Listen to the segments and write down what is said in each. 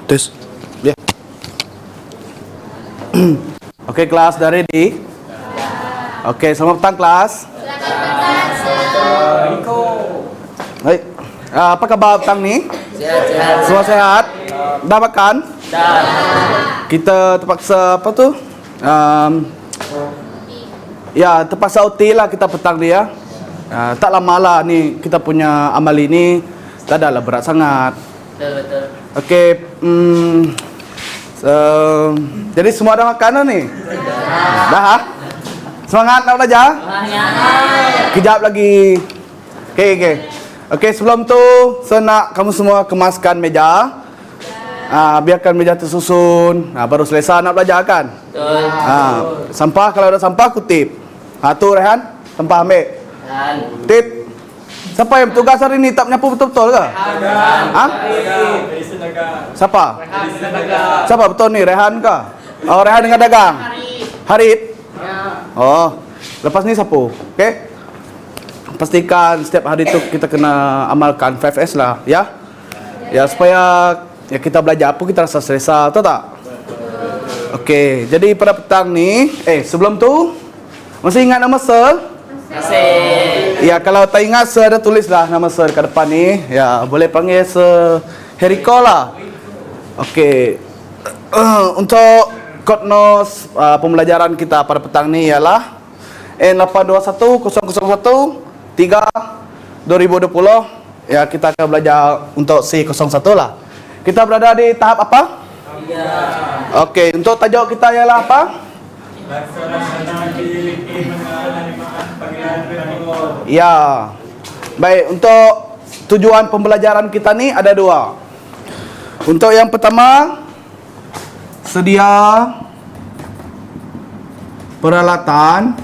Tes. Ya. Oke, kelas sudah ready? Oke, selamat petang kelas. Baik. Apa kabar petang nih? Sehat-sehat. Semua sehat? Dah makan? Dah. Kita terpaksa apa tuh? Ya, terpaksa OT lah kita petang dia. Tak lama lah nih kita punya amal ini. Tak adalah berat sangat. Betul. Oke, jadi semua ada makanan nih? Dah? Ha? Semangat nak belajar? Kejap lagi. Oke, sebelum tu saya nak kamu semua kemaskan meja. Biarkan meja tersusun. Baru selesai nak belajar kan? Betul. Sampah, kalau ada sampah kutip. Tu Rehan, sampah ambil. Tip. Siapa yang bertugas hari ni tak menyapu betul-betul ke? Siapa? Siapa betul ni? Rehan ke? Oh, Rehan dengan dagang? Harid? Oh, lepas ni sapu. Okey? Pastikan setiap hari tu kita kena amalkan 5S lah, ya? Ya, supaya ya kita belajar apa kita rasa selesa, tahu tak? Okey, jadi pada petang ni, sebelum tu masih ingat nama Sir? Masih. Ya, kalau tak ingat Sir ada tulislah nama Sir kat depan ni. Ya, boleh panggil Sir Heriko lah. Okey. Untuk kod nos pembelajaran kita pada petang ni ialah N821001 3/2020. Ya, kita akan belajar untuk C01 lah. Kita berada di tahap apa? Okey, untuk tajuk kita ialah apa? Ya. Baik, untuk tujuan pembelajaran kita ni ada dua. Untuk yang pertama, sedia peralatan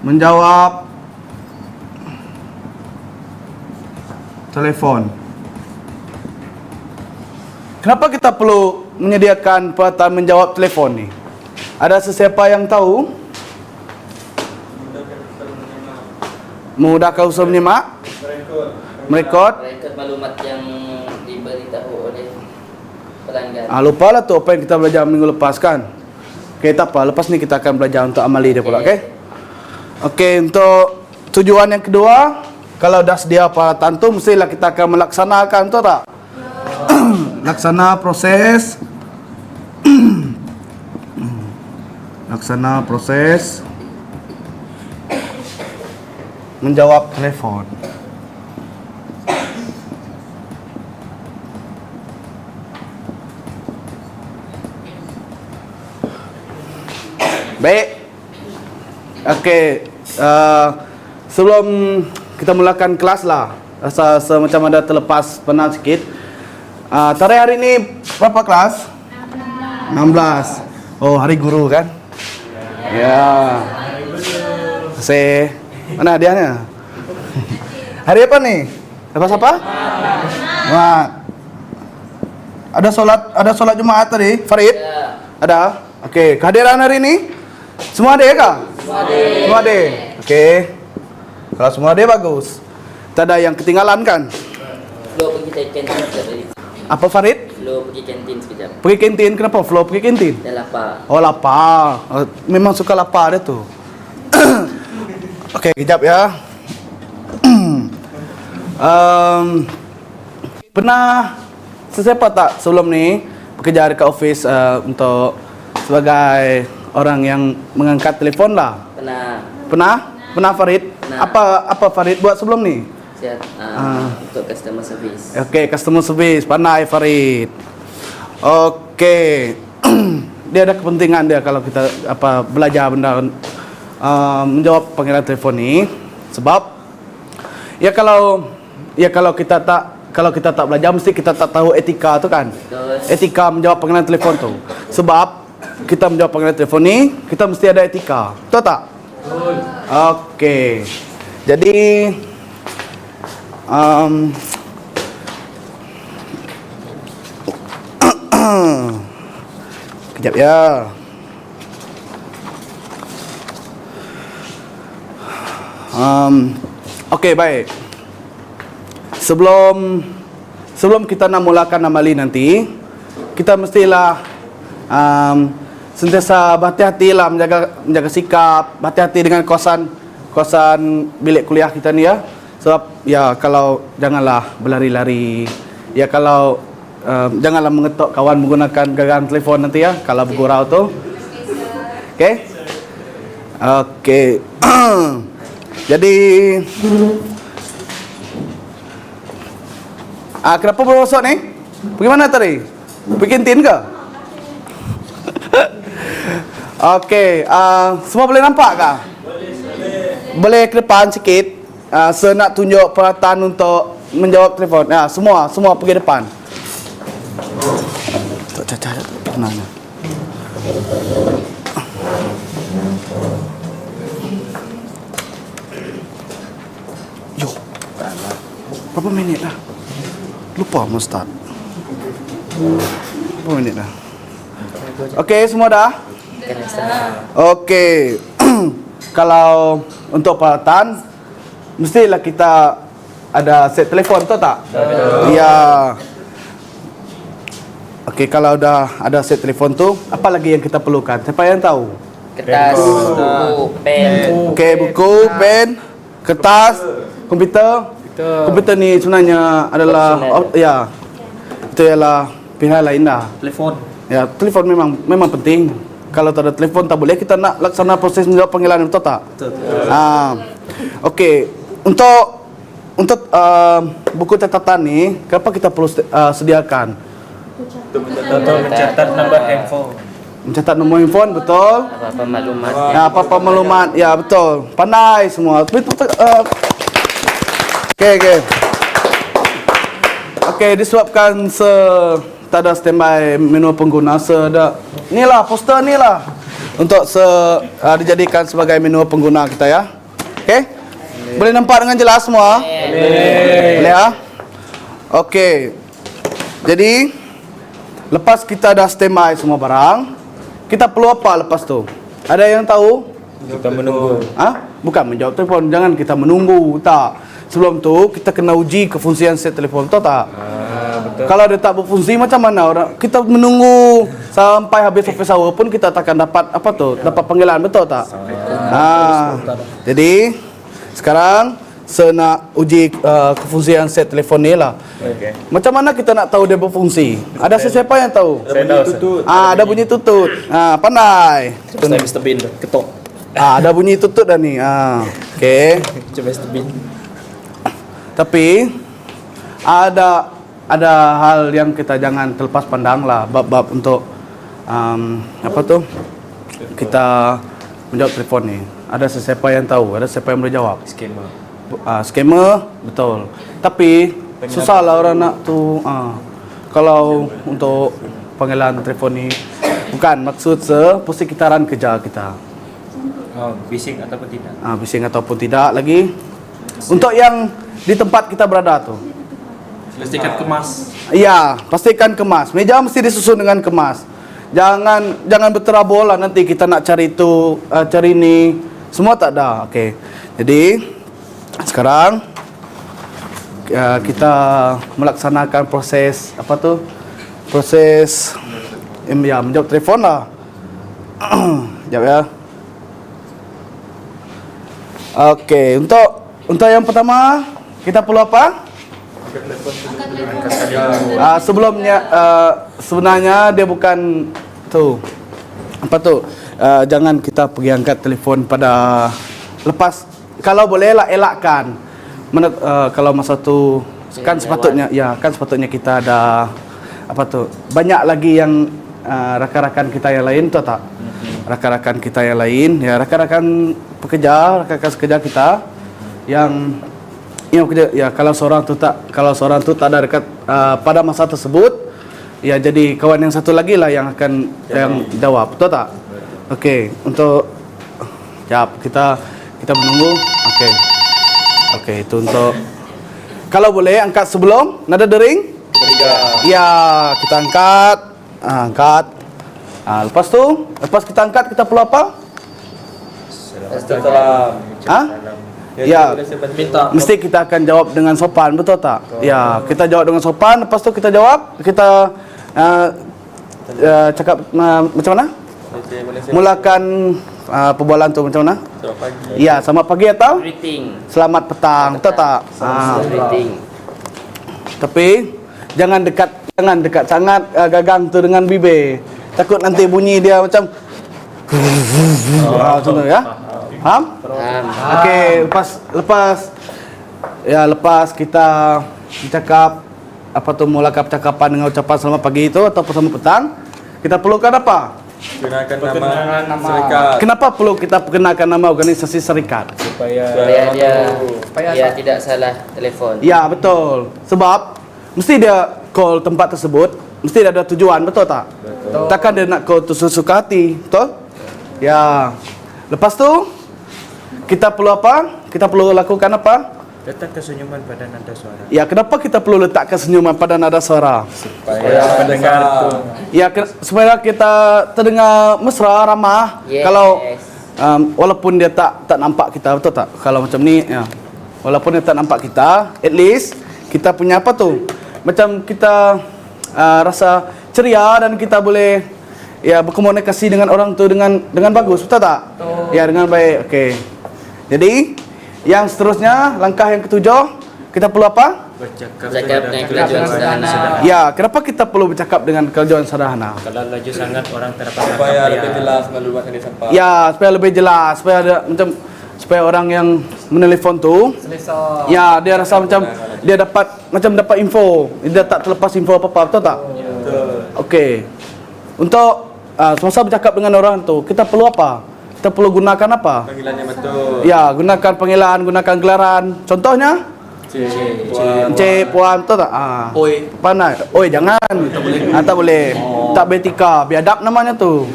menjawab telefon. Kenapa kita perlu menyediakan peralatan menjawab telefon ni? Ada sesiapa yang tahu? Memudahkan usaha menyimak, merekod Maklumat yang diberitahu oleh pelanggan. lupa lah tu apa yang kita belajar minggu lepas kan. Okey, tak apa, lepas ni kita akan belajar untuk amali dia pula. Okey, untuk tujuan yang kedua, kalau dah sedia peralatan tu mestilah kita akan melaksanakan, betul tak? Laksana proses menjawab telefon. Baik. Okey, sebelum kita mulakan kelas lah, rasa macam ada terlepas penat sikit. Tarikh hari ni berapa kelas? 16. Oh, hari guru kan? Ya. Terima Mana hadiahnya? Hari apa ni? Lepas apa? Jumaat. Ada solat Jumaat tadi, Farid? Ya. Ada? Okey, kehadiran hari ni semua ada ke? Semua ada. Okey. Kalau semua ada bagus. Tak ada yang ketinggalan kan? Flo pergi kantin sekejap tadi. Apa Farid? Flo pergi kantin sekejap. Pergi kantin, kenapa Flo pergi kantin? Dah lapar. Oh, lapar. Memang suka lapar dia tu. Okey, kejap ya. Pernah sesiapa tak sebelum ni bekerja dekat office untuk sebagai orang yang mengangkat telefon lah? Pernah. Pernah Farid? Pernah. Apa Farid buat sebelum ni? Sihat. Untuk customer service. Okey, customer service. Pandai Farid. Okey. Dia ada kepentingan dia kalau kita belajar benda menjawab panggilan telefon ni, sebab kalau kita tak belajar mesti kita tak tahu etika tu kan. Betul. Etika menjawab panggilan telefon tu. Sebab kita menjawab panggilan telefon ni, kita mesti ada etika. Betul tak? Betul. Okey. Jadi kejap ya. Okey, baik. Sebelum sebelum kita nak mulakan amali nanti, kita mestilah sentiasa berhati-hati lah menjaga sikap, berhati-hati dengan kawasan bilik kuliah kita ni ya. Sebab ya kalau janganlah berlari-lari, ya kalau janganlah mengetuk kawan menggunakan genggaman telefon nanti ya kalau bergurau tu. Okey. Okey. Jadi kenapa baru masuk ni? Pergi mana tadi? Pergi kantin ke? Okey, semua boleh nampak ke? Boleh ke depan sikit. Saya nak tunjuk peralatan untuk menjawab telefon. Semua pergi depan. Caca, tenang. Yo. Berapa minit dah? Lupa mau start. Berapa minit dah? Okey, semua dah? Okey. Kalau untuk peralatan mestilah kita ada set telefon tu tak? Ya. Okey, kalau dah ada set telefon tu, apa lagi yang kita perlukan? Siapa yang tahu? Kertas, buku, pen. Okey, buku, pen, kertas, komputer. Komputer ni sebenarnya adalah ya. Itu ialah pihak lain dah. Telefon. Ya, telefon memang penting. Kalau tak ada telefon tak boleh kita nak laksana proses menjawab panggilan, betul tak? Betul. Okey. Untuk buku catatan ni, kenapa kita perlu sediakan? Untuk mencatat nombor handphone. Mencatat nombor handphone, betul? Apa-apa maklumat. Ya, apa-apa maklumat. Ya, betul. Pandai semua. Okey. Okey, disebabkan tak ada standby menu pengguna, inilah poster ni lah untuk dijadikan sebagai menu pengguna kita ya. Okey? Boleh nampak dengan jelas semua? Boleh ya? Okey. Jadi lepas kita dah standby semua barang, kita perlu apa lepas tu? Ada yang tahu? Kita menunggu. Bukan menjawab telefon, jangan kita menunggu, tak. Sebelum tu kita kena uji kefungsian set telefon, tahu tak? Betul. Kalau dia tak berfungsi macam mana orang? Kita menunggu sampai habis office hour pun kita takkan dapat dapat panggilan, betul tak? Jadi sekarang saya nak uji kefungsian set telefon ni lah. Okay. Macam mana kita nak tahu dia berfungsi? Ada sesiapa yang tahu? Saya tahu. Ada bunyi tutut. Pandai. Saya Mr. Bean ketok. Ada bunyi tutut dah ni. Okey. Macam Mr. Bean. Tapi ada hal yang kita jangan terlepas pandang lah, bab-bab untuk kita menjawab telefon ni. Ada sesiapa yang tahu? Ada siapa yang boleh jawab? Skema. Skema, betul. Tapi susahlah orang nak tu. Kalau untuk panggilan telefon ni bukan maksud persekitaran kerja kita. Bising ataupun tidak? Bising ataupun tidak lagi. Untuk yang di tempat kita berada tu. Pastikan kemas. Ya, pastikan kemas. Meja mesti disusun dengan kemas. Jangan berterabur lah nanti kita nak cari tu, cari ni. Semua tak ada. Okey. Jadi sekarang kita melaksanakan proses Proses menjawab telefon lah. Sekejap ya. Okey, untuk yang pertama kita perlu apa? Sebelumnya sebenarnya dia bukan tu. Jangan kita pergi angkat telefon pada lepas. Kalau bolehlah elakkan. Kalau masa tu kan sepatutnya kita ada banyak lagi yang rakan-rakan kita yang lain tu tak? Rakan-rakan kita yang lain, ya rakan-rakan rakan sekerja kita yang kerja, ya kalau seorang tu tak ada dekat pada masa tersebut, ya jadi kawan yang satu lagi lah yang akan jawab, betul tak? Okey, untuk kita menunggu. Okey, itu untuk kalau boleh angkat sebelum nada dering. Ya, kita angkat. Lepas kita angkat kita perlu apa? Ya, Minta. mesti kita akan jawab dengan sopan, betul tak? Ya, kita jawab dengan sopan, lepas tu kita jawab, kita cakap macam mana? Mulakan perbualan tu macam mana? Selamat pagi. Ya, selamat pagi atau Greeting. selamat petang, betul tak? Greeting. Tapi jangan dekat sangat gagang tu dengan bibir. Takut nanti bunyi dia macam macam tu ya. Faham? Okey, lepas kita bercakap apa tu mulakan percakapan dengan ucapan selamat pagi itu atau selamat petang, kita perlukan apa? Gunakan nama syarikat Kenapa perlu kita perkenalkan nama organisasi syarikat? Supaya Dia tidak salah telefon. Ya, betul. Sebab mesti dia call tempat tersebut, mesti dia ada tujuan, betul tak? Betul. Takkan dia nak call tu sesuka hati, betul? Ya. Lepas tu kita perlu apa? Kita perlu lakukan apa? letak kesenyuman pada nada suara. Ya, kenapa kita perlu letakkan senyuman pada nada suara? Supaya pendengar tu Ya, supaya kita terdengar mesra, ramah. Yes. Kalau walaupun dia tak nampak kita, betul tak? Kalau macam ni, ya. Walaupun dia tak nampak kita, at least kita punya apa tu? Macam kita rasa ceria dan kita boleh ya berkomunikasi dengan orang tu dengan bagus, betul tak? Betul. Ya, dengan baik. Okey. Jadi, yang seterusnya, langkah yang ketujuh, kita perlu apa? bercakap dengan kelajuan sederhana. Ya, kenapa kita perlu bercakap dengan kelajuan sederhana? Kalau laju sangat orang terdapat supaya lebih jelas maklumat yang disampaikan. Ya, supaya lebih jelas, supaya ada macam supaya orang yang menelpon tu ya, dia rasa macam dia dapat info. Dia tak terlepas info apa-apa, betul tak? Betul. Okey. Untuk semasa bercakap dengan orang tu, kita perlu apa? Kita perlu gunakan apa? Panggilan yang betul. Ya, gunakan panggilan, gunakan gelaran. Contohnya, Encik, Puan, betul tak? Oi. Pandai. Oi, jangan. Tak boleh. Tak beretika. Biadab namanya tu.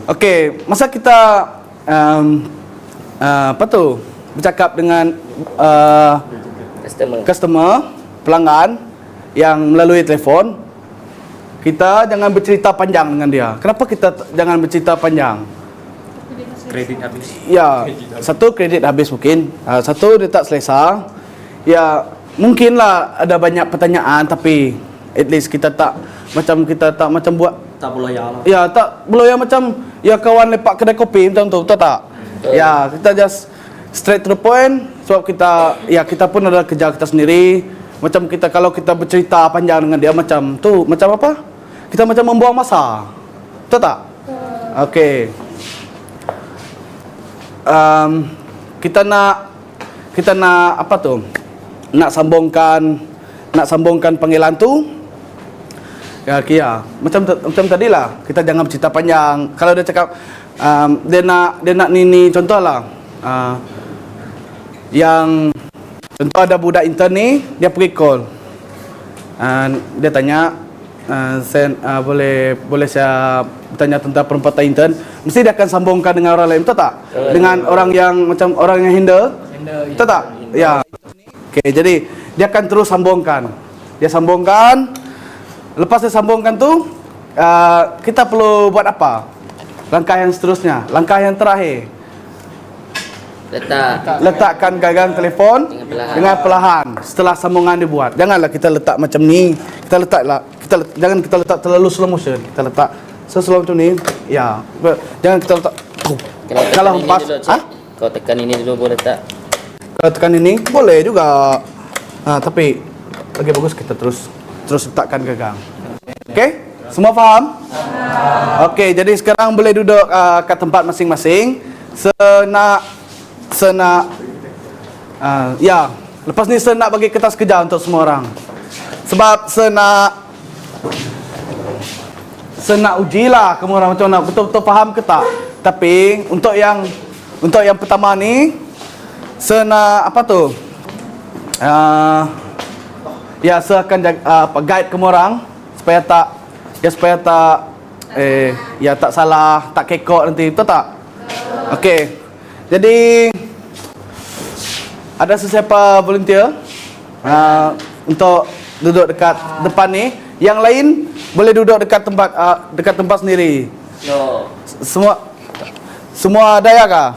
Okey, masa kita apa tu? Bercakap dengan customer, pelanggan yang melalui telefon, kita jangan bercerita panjang dengan dia. Kenapa kita jangan bercerita panjang? Kredit habis. Ya, satu kredit habis mungkin. Satu dia tak selesa. Ya, mungkinlah ada banyak pertanyaan tapi at least kita tak macam buat Tak loyal. ya, tak beloya macam ya kawan lepak kedai kopi macam tu, betul tak? Ya, kita just straight to the point sebab kita pun ada kerja kita sendiri. Macam kita kalau kita bercerita panjang dengan dia macam tu, macam apa? Kita macam membuang masa. Betul tak? Okey. Kita nak apa tu? Nak sambungkan panggilan tu. Ya, macam tadilah, kita jangan bercerita panjang. Kalau dia cakap dia nak ni contohlah. Yang contoh ada budak intern ni, dia pergi call. Dia tanya saya boleh saya bertanya tentang perempatan intern. Mesti dia akan sambungkan dengan orang lain, betul tak? Dengan orang yang macam orang yang handle. Betul tak? Ya. Okey, jadi dia akan terus sambungkan. Dia sambungkan. Lepas dia sambungkan tu, kita perlu buat apa? Langkah yang seterusnya, langkah yang terakhir. Letakkan gagang telefon dengan perlahan setelah sambungan dibuat. Janganlah kita letak macam ni. Jangan kita letak terlalu slow motion. Kita letak slow macam ni. Ya. Jangan kita letak. Kalau hempas, Kau tekan ini dulu boleh tak? kalau tekan ini boleh juga. Tapi lagi bagus kita terus letakkan gagang. Okey? Semua faham? Okey, jadi sekarang boleh duduk kat tempat masing-masing. Ya, lepas ni saya nak bagi kertas kerja untuk semua orang. Sebab saya nak ujilah kamu orang macam mana betul-betul faham ke tak. Tapi untuk yang pertama ni saya nak apa tu? Ya, saya akan guide kamu orang supaya tak tak salah, tak kekok nanti, betul tak? Okey. Jadi ada sesiapa volunteer untuk duduk dekat depan ni. Yang lain boleh duduk dekat tempat sendiri. No. Semua ada ya kah?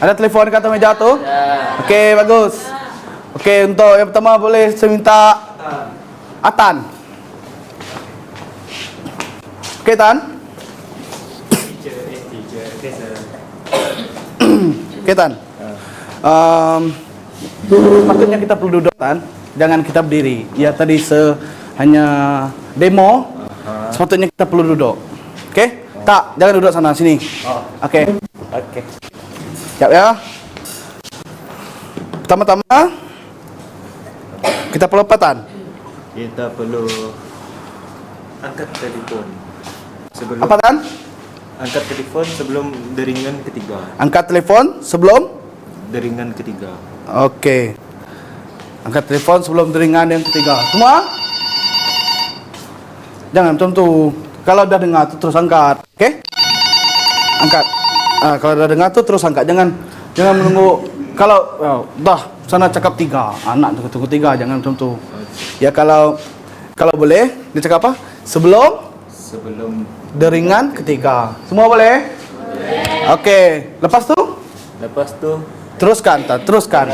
Ada telefon kat atas meja tu? Ya. Okey, bagus. Okey, untuk yang pertama boleh saya minta Atan. Okey, Tan. Okey, Tan. Sepatutnya kita perlu duduk, Tan. Jangan kita berdiri. Ya, tadi hanya demo. Sepatutnya kita perlu duduk. Okey? Tak, jangan duduk sana, sini. Okey. Okey. Siap ya. Pertama-tama kita perlu apa, Tan? Kita perlu angkat telefon. Sebelum Apa, Tan? angkat telefon sebelum deringan ketiga. Angkat telefon sebelum. Deringan ketiga. Okey. Angkat telefon sebelum deringan yang ketiga. Semua? Jangan macam tu. Kalau dah dengar tu terus angkat. Okey? Angkat. Kalau dah dengar tu terus angkat. Jangan menunggu. Kalau dah sana cakap 3, anak tunggu 3, jangan macam tu. Ya, kalau boleh dia cakap apa? Sebelum deringan ketiga. Semua boleh? Boleh. Okey. Lepas tu teruskan, Tan. Teruskan.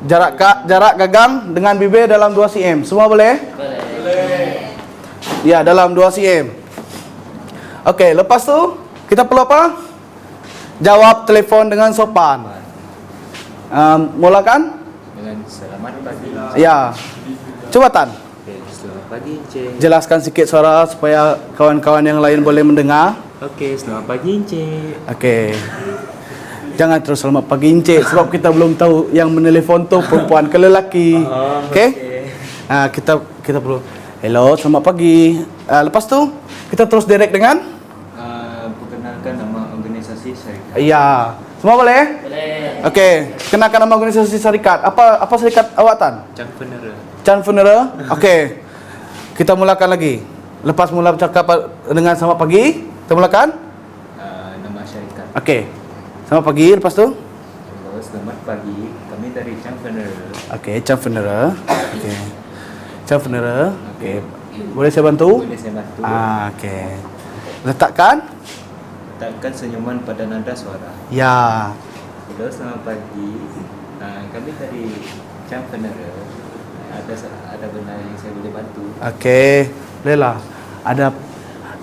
Jarak gagang dengan bibir dalam 2 cm. Semua boleh? Boleh. Ya, dalam 2 cm. Okey, lepas tu kita perlu apa? Jawab telefon dengan sopan. Mulakan? Dengan selamat pagi. Ya. Coba, Tan. Okey, selamat pagi, Encik. Jelaskan sikit suara supaya kawan-kawan yang lain boleh mendengar. Okey, selamat pagi, Encik. Okey. Jangan terus selamat pagi, Encik, sebab kita belum tahu yang menelpon tu perempuan ke lelaki. Okey? Kita perlu hello, selamat pagi. Lepas tu kita terus direct dengan Perkenalkan nama organisasi syarikat. ya. Semua boleh? Boleh. Okey, kenalkan nama organisasi syarikat. Apa syarikat awak, Tan? Chan Funeral. Chan Funeral. Okey. Kita mulakan lagi. Lepas mula bercakap dengan selamat pagi, kita mulakan. Nama syarikat. Okey. Selamat pagi, lepas tu? Halo, selamat pagi. Kami dari Chan Funeral. Okey, Chan Funeral. Okey. Chan Funeral. Okey. Boleh saya bantu? Boleh saya bantu? Okey. Letakkan. Letakkan senyuman pada nada suara. Ya. Halo, selamat pagi. Kami dari Chan Funeral. Ada benda yang saya boleh bantu? Okey. Bolehlah.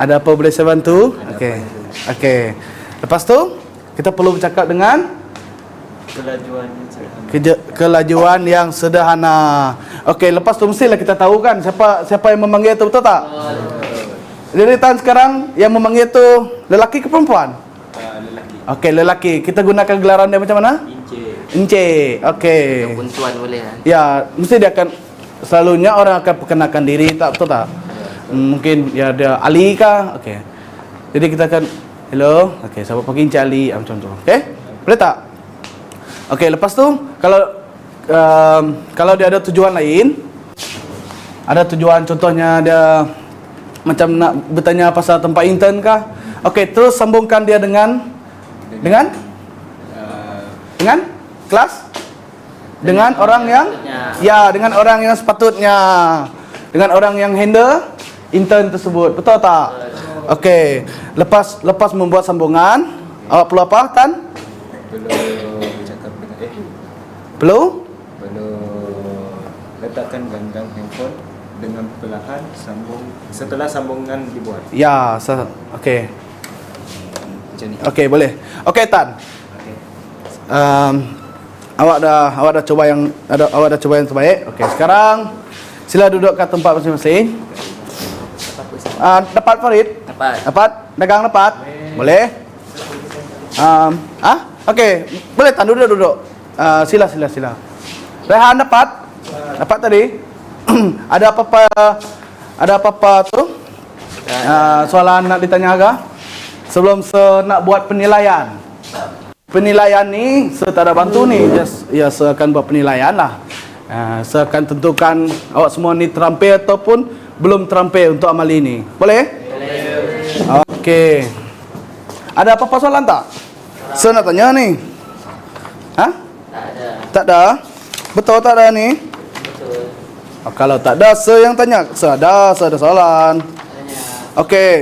Ada apa boleh saya bantu? Ada Okey. apa itu? Okey. Lepas tu kita perlu bercakap dengan kelajuan yang sederhana. Okey, lepas tu mestilah kita tahu kan siapa yang memanggil tu, betul tak? Jadi, Tan, sekarang yang memanggil tu lelaki ke perempuan? Lelaki. Okey, lelaki. Kita gunakan gelaran dia macam mana? Encik. Encik. Okey. Ataupun tuan boleh kan? Ya, mesti dia akan selalunya orang akan perkenalkan diri, tak, betul tak? Mungkin ya dia Ali kah? Okey. Jadi kita akan hello. Okey, selamat pagi Encik Ali, macam tu. Okey? Boleh tak? Okey, lepas tu kalau dia ada tujuan lain, ada tujuan contohnya dia macam nak bertanya pasal tempat intern kah? Okey, terus sambungkan dia dengan kelas, dengan orang yang dengan orang yang sepatutnya, dengan orang yang handle intern tersebut, betul tak? Okey, lepas membuat sambungan, awak perlu apa, Tan? Perlu bercakap dengan Perlu letakkan ganggang handphone dengan perlahan setelah sambungan dibuat. ya, okey. Macam ni. Okey, boleh. Okey, Tan. Okey. Awak dah coba yang terbaik. Okey, sekarang sila duduk kat tempat masing-masing. Dapat Farid? Dapat? Dagang dapat? Boleh. Okey, boleh, Tan, duduk. Sila. Rehan dapat? Dapat tadi? Ada apa-apa tu? Soalan nak ditanya agak? Sebelum nak buat penilaian. Penilaian ni saya tak ada bantu ni. Saya akan buat penilaian lah. Saya akan tentukan awak semua ni terampil ataupun belum terampil untuk amal ini. Boleh? Boleh. Okey. Ada apa-apa soalan tak? Saya nak tanya ni. Tak ada. Tak ada? Betul tak ada ni? Betul. Kalau tak ada, saya yang tanya. Saya ada soalan. Tanya. Okey.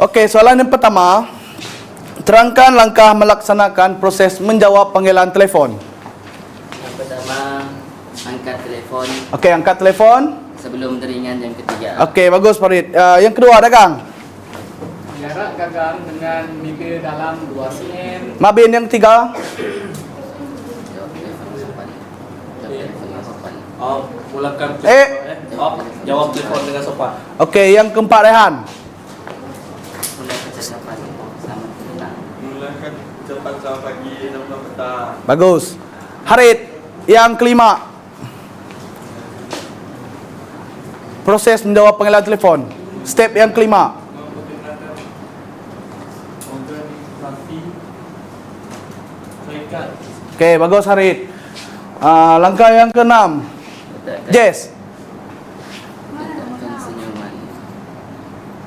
Okey, soalan yang pertama. Terangkan langkah melaksanakan proses menjawab panggilan telefon. Yang pertama, angkat telefon Okey, angkat telefon. sebelum teringan. Yang ketiga, Okey, bagus Farid. Yang kedua, dagang. Jarak gagang dengan bibir dalam 2 cm. Mabin yang ketiga. jawab telefon sopan. Jawab telefon dengan sopan. Oh, mulakan Jawab telefon dengan sopan. Okey, yang keempat Rehan. Mulai percakapan selamat petang. mulakan cepat selamat pagi, selamat petang. Bagus. Harid, yang kelima. Proses menjawab panggilan telefon. Step yang kelima. Organisasi serikat. Okey, bagus Harid. Langkah yang keenam. Letakkan, Jess. letakkan senyuman.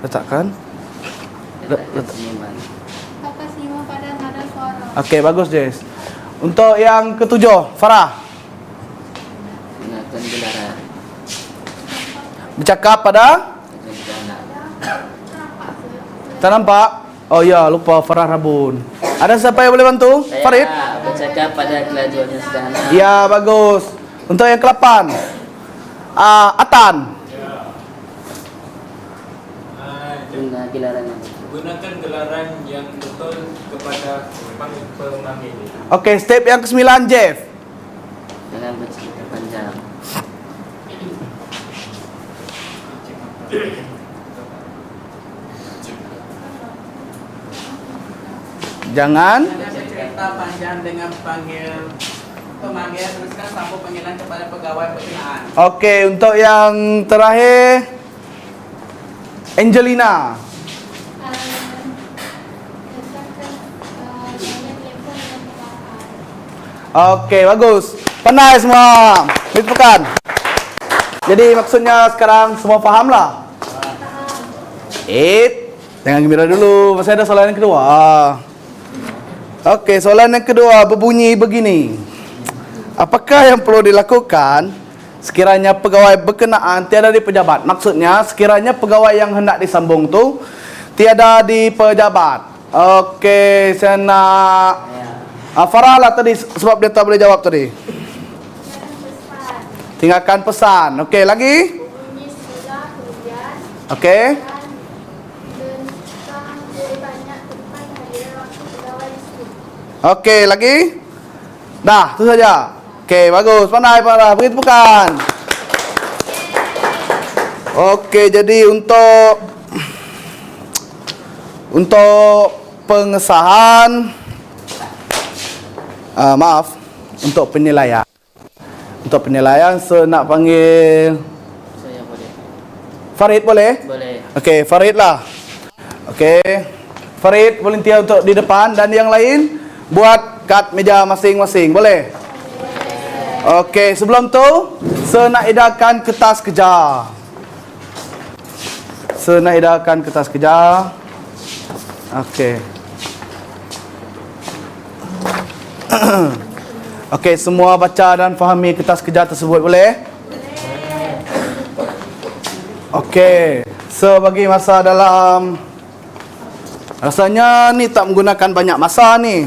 Letakkan. Letakkan senyuman. Kakak Sima pada nada suara. Okey, bagus Jess. Untuk yang ketujuh, Farah. Gunakan gelaran. Bercakap pada Dengan tak nampak. Oh ya, lupa Farah Rabun. Ada siapa yang boleh bantu? Farid? Bercakap pada kelajuan yang sederhana. Ya, bagus. Untuk yang ke-8. Atan. Guna gelaran yang Gunakan gelaran yang betul kepada pemanggil. Okey, step yang ke-9, Jeff. Jangan bercerita panjang. Jangan. Cerita panjang dengan panggil pemanggil, teruskan sambung panggilan kepada pegawai pembinaan. Okey, untuk yang terakhir, Angelina. Okey, bagus. Pandai semua. Lupakan. Jadi maksudnya sekarang semua fahamlah. Jangan gembira dulu. Masih ada soalan yang kedua. Okey, soalan yang kedua berbunyi begini. Apakah yang perlu dilakukan sekiranya pegawai berkenaan tiada di pejabat? Maksudnya sekiranya pegawai yang hendak disambung tu tiada di pejabat. Okey, saya nak Farah lah tadi sebab dia tak boleh jawab tadi. Tinggalkan pesan. Okey, lagi? Bunyi sebelah kemudian Okey. tentang lebih banyak tempat hadiran waktu pegawai listrik. Okey, lagi? Dah, tu saja. Okey, bagus. Pandai Farah. Beri tepukan. Okey, jadi untuk pengesahan maaf, untuk penilaian. Untuk penilaian saya nak panggil Saya boleh. Farid, boleh? Boleh. Okey, Farid lah. Okey. Farid volunteer untuk di depan dan yang lain buat kad meja masing-masing. Boleh? Okey, sebelum tu saya nak edarkan kertas kerja. Saya nak edarkan kertas kerja. Okey. Okey, semua baca dan fahami kertas kerja tersebut, boleh? Okey, sebagi masa dalam rasanya ni tak menggunakan banyak masa ni.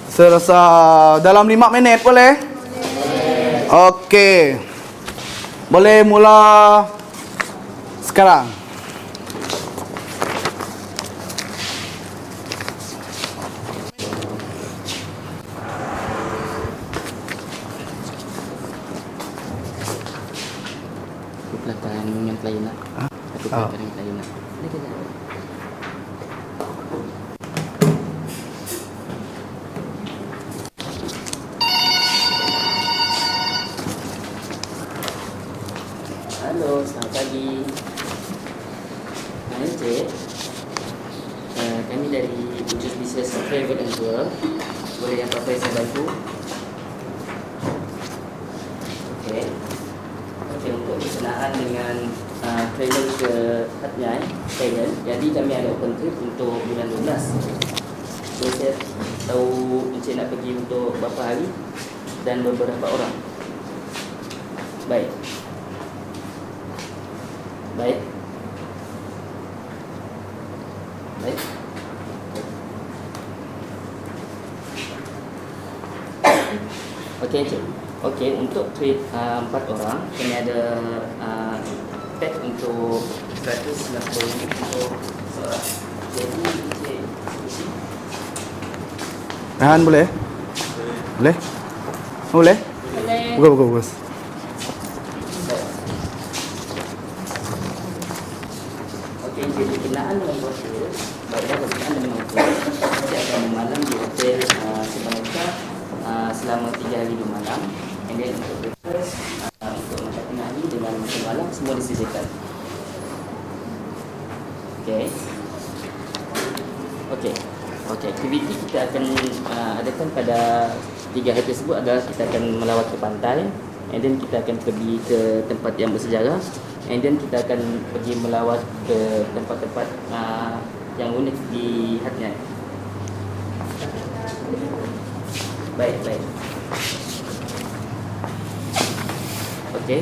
Saya rasa dalam 5 minit boleh? Okey. Boleh mula sekarang. Aku pelataran yang lain lah. Aku pelataran yang lain lah. Ini kejap. Halo, selamat pagi. Nama Encik. Kami dari Ujus Business Travel and Tour. Boleh yang apa saya bantu? Okey. Okey, untuk berkenaan dengan travel ke Hatnyai, Thailand. Jadi kami ada open trip untuk bulan 12. So saya tahu Encik nak pergi untuk berapa hari dan beberapa orang. Baik. Baik. Baik. Okey, Encik. Okey, untuk treat 4 orang, kami ada tag untuk 190 untuk seorang. Jadi, Encik isi. Rehan boleh? Boleh? Boleh? Boleh. Bagus. Okey, Encik, berkenaan dengan hotel, baiklah berkenaan dengan hotel, Encik akan memalam di hotel Sebanyak selama 3 hari 2 malam. And then untuk breakfast, untuk makan tengah hari dengan makan malam semua disediakan. Okey. Okey, aktiviti kita akan adakan pada 3 hari tersebut adalah kita akan melawat ke pantai, and then kita akan pergi ke tempat yang bersejarah, and then kita akan pergi melawat ke tempat-tempat yang unik di Hat Yai. Baik. Okey.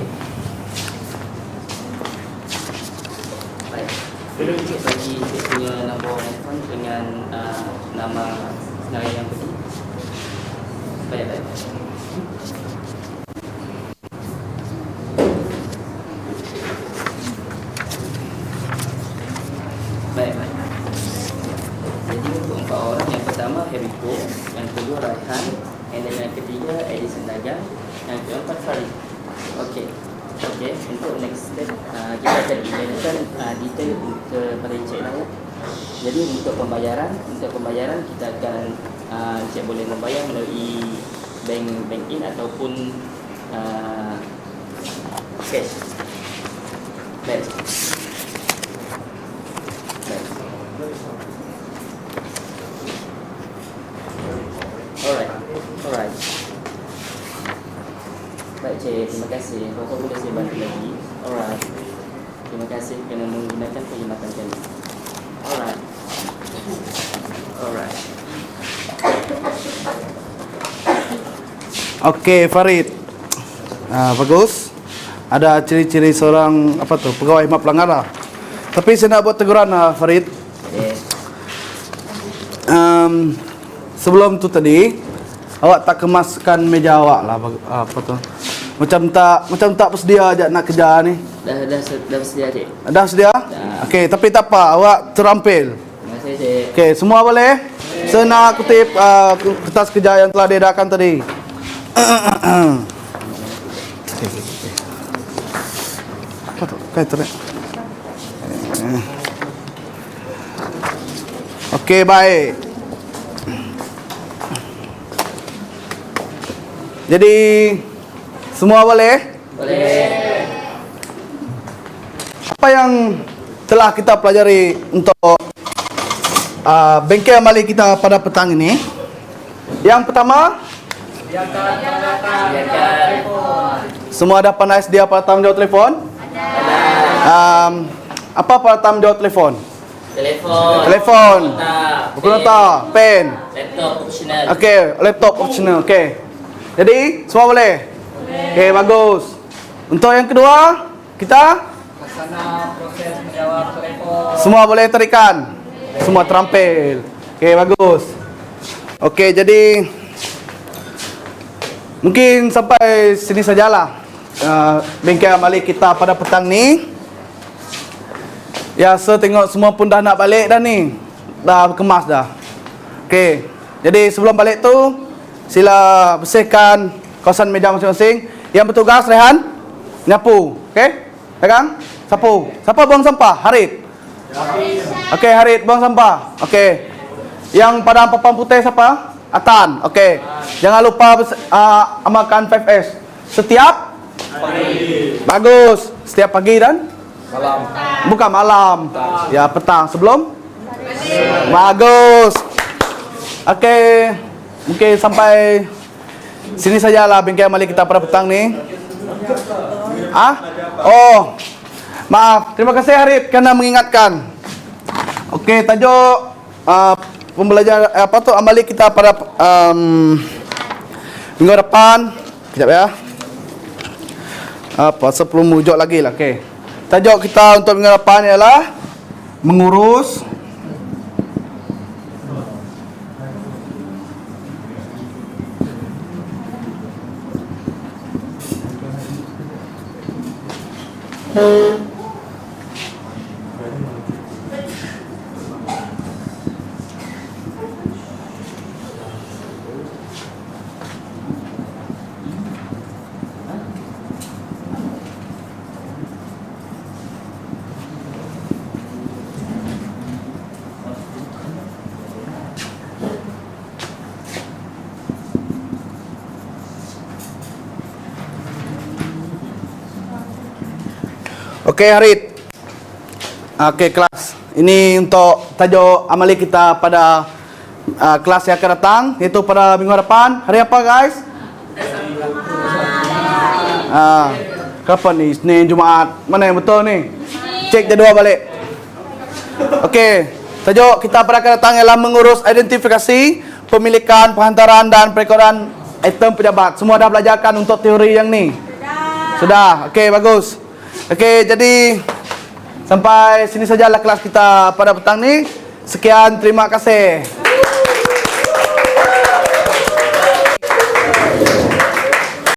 Baik. Dulu Encik bagi Encik punya nombor handphone dengan nama senarai yang pergi. Baik. Baik. Jadi untuk 4 orang, yang pertama Heriko, yang kedua Raihan, and then yang ketiga Edison Dagang, yang keempat Farid. Okey, untuk next step kita akan emailkan detail kepada Encik lah ya. Jadi untuk pembayaran kita akan Encik boleh membayar melalui bank in ataupun cash. Baik. Alright. Baik, Cik, terima kasih. Bapak boleh saya bantu lagi? Alright. Terima kasih kerana menggunakan perkhidmatan kami. Alright. Okey, Farid. Bagus. Ada ciri-ciri seorang pegawai hikmat pelanggan lah. Tapi saya nak buat teguran Farid. Okay. Sebelum tu tadi awak tak kemaskan meja awak lah, macam tak bersedia ajak nak kerja ni. Dah bersedia, Cik. Dah sedia? Dah. Okey, tapi tak apa, awak terampil. Terima kasih, Cik. Okey, semua boleh? Saya nak kutip kertas kerja yang telah diedarkan tadi. Apa tu? Kain terik. Okey, baik. Jadi semua boleh? Boleh. Apa yang telah kita pelajari untuk bengkel amali kita pada petang ini? Yang pertama, Silakan. semua ada pandai sedia peralatan menjawab telefon? Apa peralatan menjawab telefon? Telefon. Buku nota, pen. Laptop optional. Okey, laptop optional. Okey. Jadi, semua boleh? Okey, bagus. Untuk yang kedua, kita Laksana proses menjawab telefon. semua boleh terikan. Semua terampil. Okey, bagus. Okey, jadi mungkin sampai sini sajalah bengkel amali kita pada petang ni. Ya, saya tengok semua pun dah nak balik dah ni. Dah kemas dah. Okey. Jadi sebelum balik tu, sila bersihkan kawasan meja masing-masing. Yang bertugas Rehan nyapu. Okey? Pegang? Sapu. Siapa buang sampah? Harid. Okey, Harid buang sampah. Okey. Yang pada papan putih siapa? Atan. Okey. Jangan lupa amalkan 5S. Setiap pagi. Bagus. Setiap pagi dan Malam. bukan malam. Ya, petang sebelum. Bagus. Okey. Mungkin sampai sini sajalah bengkel amali kita pada petang ni. Oh. Maaf. Terima kasih Harid kerana mengingatkan. Okey, tajuk pembelajaran amali kita pada minggu depan. Kejap ya. Saya perlu merujuk lagi lah. Okey. Tajuk kita untuk minggu depan ialah mengurus Oke, Harit. Oke, kelas. Ini untuk tajuk amali kita pada kelas yang akan datang, yaitu pada minggu depan. Hari apa, guys? Kapan nih? Senin, Jumaat. Mana yang betul nih? Cek jadual balik. Oke, tajuk kita pada akan datang ialah mengurus identifikasi, pemilikan, penghantaran dan perekodan item pejabat. Semua dah belajarkan untuk teori yang ni? Sudah. Oke, bagus. Oke, jadi sampai sini sajalah kelas kita pada petang ni. Sekian, terima kasih.